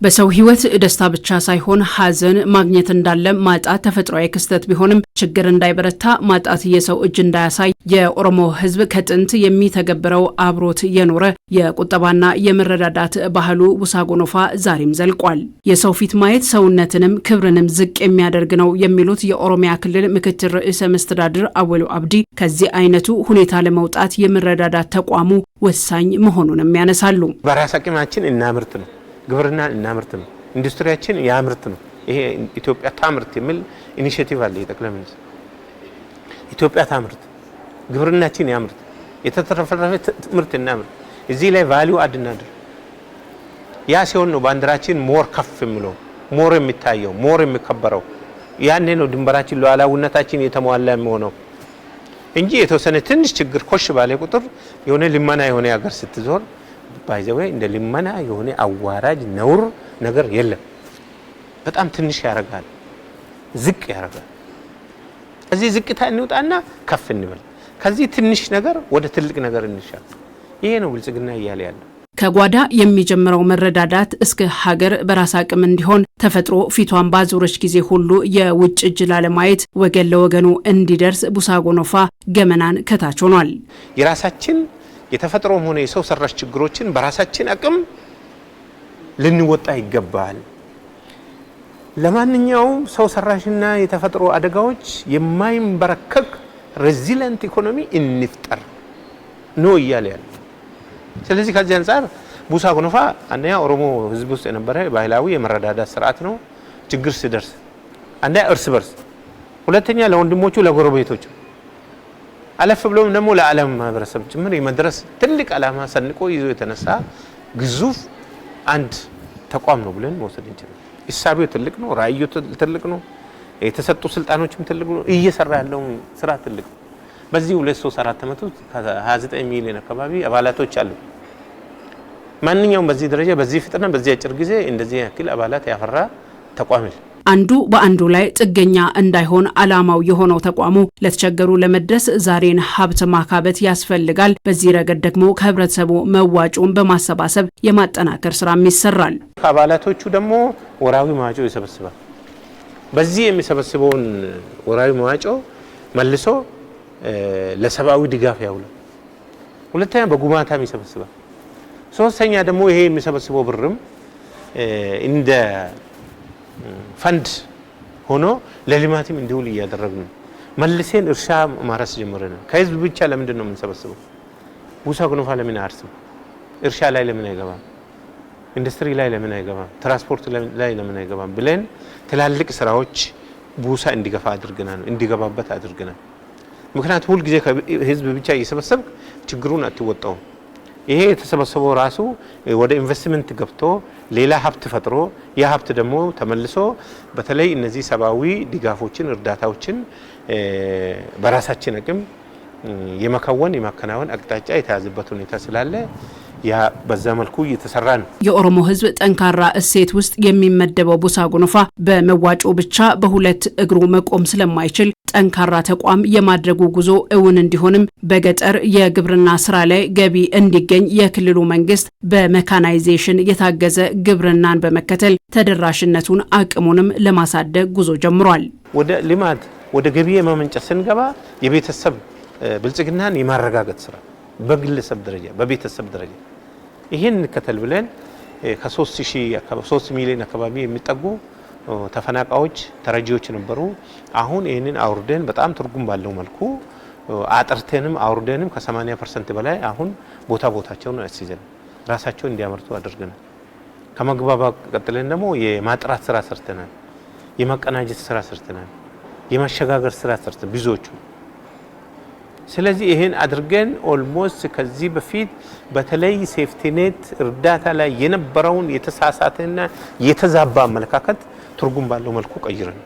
በሰው ህይወት ደስታ ብቻ ሳይሆን ሀዘን ማግኘት እንዳለ ማጣት ተፈጥሯዊ ክስተት ቢሆንም ችግር እንዳይበረታ ማጣት የሰው እጅ እንዳያሳይ የኦሮሞ ህዝብ ከጥንት የሚተገብረው አብሮት የኖረ የቁጠባና የመረዳዳት ባህሉ ቡሳ ጎኖፋ ዛሬም ዘልቋል። የሰው ፊት ማየት ሰውነትንም ክብርንም ዝቅ የሚያደርግ ነው የሚሉት የኦሮሚያ ክልል ምክትል ርዕሰ መስተዳድር አወሉ አብዲ ከዚህ አይነቱ ሁኔታ ለመውጣት የመረዳዳት ተቋሙ ወሳኝ መሆኑንም ያነሳሉ። በራስ አቅማችን እናምርት ነው፣ ግብርና እናምርት ነው፣ ኢንዱስትሪያችን ያምርት ነው። ይሄ ኢትዮጵያ ታምርት የሚል ኢኒሺዬቲቭ አለ የጠቅላይ ሚኒስትር። ኢትዮጵያ ታምርት፣ ግብርናችን ያምርት፣ የተተረፈረፈ ምርት እናምርት፣ እዚህ ላይ ቫልዩ አድ እናድርግ። ያ ሲሆን ነው ባንዲራችን ሞር ከፍ የሚለው ሞር የሚታየው ሞር የሚከበረው። ያኔ ነው ድንበራችን ሉዓላዊነታችን የተሟላ የሚሆነው እንጂ የተወሰነ ትንሽ ችግር ኮሽ ባለ ቁጥር የሆነ ልመና የሆነ ሀገር ስትዞር ባይዘው እንደ ልመና የሆነ አዋራጅ ነውር ነገር የለም። በጣም ትንሽ ያረጋል፣ ዝቅ ያረጋል። እዚህ ዝቅታ እንውጣና ከፍ እንበል፣ ከዚህ ትንሽ ነገር ወደ ትልቅ ነገር እንሻል። ይሄ ነው ብልጽግና እያለ ያለው። ከጓዳ የሚጀምረው መረዳዳት እስከ ሀገር በራስ አቅም እንዲሆን ተፈጥሮ ፊቷን ባዞረች ጊዜ ሁሉ የውጭ እጅ ላለማየት ወገን ለወገኑ እንዲደርስ ቡሳ ጎኖፋ ገመናን ከታች ሆኗል። የራሳችን የተፈጥሮም ሆነ የሰው ሰራሽ ችግሮችን በራሳችን አቅም ልንወጣ ይገባል። ለማንኛውም ሰው ሰራሽና የተፈጥሮ አደጋዎች የማይንበረከክ ሬዚሊየንት ኢኮኖሚ እንፍጠር ነው እያለ ያለው። ስለዚህ ከዚህ አንፃር ቡሳ ጎኖፋ አንደኛ ኦሮሞ ህዝብ ውስጥ የነበረ ባህላዊ የመረዳዳት ስርዓት ነው። ችግር ሲደርስ አንደኛ እርስ በርስ፣ ሁለተኛ ለወንድሞቹ ለጎረቤቶቹ፣ አለፍ ብሎም ደግሞ ለዓለም ማህበረሰብ ጭምር የመድረስ ትልቅ ዓላማ ሰንቆ ይዞ የተነሳ ግዙፍ አንድ ተቋም ነው ብለን መውሰድ እንችላለን። ኢሳቢው ትልቅ ነው፣ ራዕዩ ትልቅ ነው፣ የተሰጡ ስልጣኖችም ትልቅ ነው፣ እየሰራ ያለው ስራ ትልቅ ነው። በዚህ 2-3-4 ዓመት ውስጥ 29 ሚሊዮን አካባቢ አባላቶች አሉ። ማንኛውም በዚህ ደረጃ በዚህ ፍጥነት በዚህ አጭር ጊዜ እንደዚህ ያክል አባላት ያፈራ ተቋም ነው። አንዱ በአንዱ ላይ ጥገኛ እንዳይሆን ዓላማው የሆነው ተቋሙ ለተቸገሩ ለመድረስ ዛሬን ሀብት ማካበት ያስፈልጋል። በዚህ ረገድ ደግሞ ከህብረተሰቡ መዋጮን በማሰባሰብ የማጠናከር ስራም ይሰራል። ከአባላቶቹ ደግሞ ወራዊ መዋጮ ይሰበስባል። በዚህ የሚሰበስበውን ወራዊ መዋጮ መልሶ ለሰብአዊ ድጋፍ ያውላል። ሁለተኛ በጉማታም ይሰበስባል። ሶስተኛ ደግሞ ይሄ የሚሰበስበው ብርም እንደ ፈንድ ሆኖ ለልማትም እንዲውል እያደረግን ነው። መልሴን እርሻ ማረስ ጀምረናል። ከህዝብ ብቻ ለምንድን ነው የምንሰበስበው? ቡሳ ጎኖፋ ለምን አያርስም? እርሻ ላይ ለምን አይገባም? ኢንዱስትሪ ላይ ለምን አይገባም? ትራንስፖርት ላይ ለምን አይገባም ብለን ትላልቅ ስራዎች ቡሳ እንዲገፋ አድርገናል፣ እንዲገባበት አድርገናል። ምክንያቱም ሁሉ ጊዜ ህዝብ ብቻ እየሰበሰብክ ችግሩን አትወጣው። ይሄ የተሰበሰበው ራሱ ወደ ኢንቨስትመንት ገብቶ ሌላ ሀብት ፈጥሮ ያ ሀብት ደግሞ ተመልሶ በተለይ እነዚህ ሰብአዊ ድጋፎችን እርዳታዎችን በራሳችን አቅም የማከናወን አቅጣጫ የተያዘበት ሁኔታ ስላለ ያ በዛ መልኩ እየተሰራ ነው። የኦሮሞ ህዝብ ጠንካራ እሴት ውስጥ የሚመደበው ቡሳ ጎኖፋ በመዋጮ ብቻ በሁለት እግሩ መቆም ስለማይችል ጠንካራ ተቋም የማድረጉ ጉዞ እውን እንዲሆንም በገጠር የግብርና ስራ ላይ ገቢ እንዲገኝ የክልሉ መንግስት በሜካናይዜሽን የታገዘ ግብርናን በመከተል ተደራሽነቱን አቅሙንም ለማሳደግ ጉዞ ጀምሯል። ወደ ልማት ወደ ገቢ የማመንጨት ስንገባ የቤተሰብ ብልጽግናን የማረጋገጥ ስራ በግለሰብ ደረጃ በቤተሰብ ደረጃ ይሄን ከተል ብለን ከ3 ሚሊዮን አካባቢ የሚጠጉ ተፈናቃዮች ተረጂዎች ነበሩ። አሁን ይሄንን አውርደን በጣም ትርጉም ባለው መልኩ አጥርተንም አውርደንም ከ80% በላይ አሁን ቦታቸውን አስይዘን ራሳቸውን እንዲያመርቱ አድርገናል። ከመግባባት ቀጥለን ደግሞ የማጥራት ስራ ሰርተናል፣ የማቀናጀት ስራ ሰርተናል፣ የማሸጋገር ስራ ሰርተናል ብዙዎቹ። ስለዚህ ይሄን አድርገን ኦልሞስት ከዚህ በፊት በተለይ ሴፍቲኔት እርዳታ ላይ የነበረውን የተሳሳተና የተዛባ አመለካከት ትርጉም ባለው መልኩ ቀይረን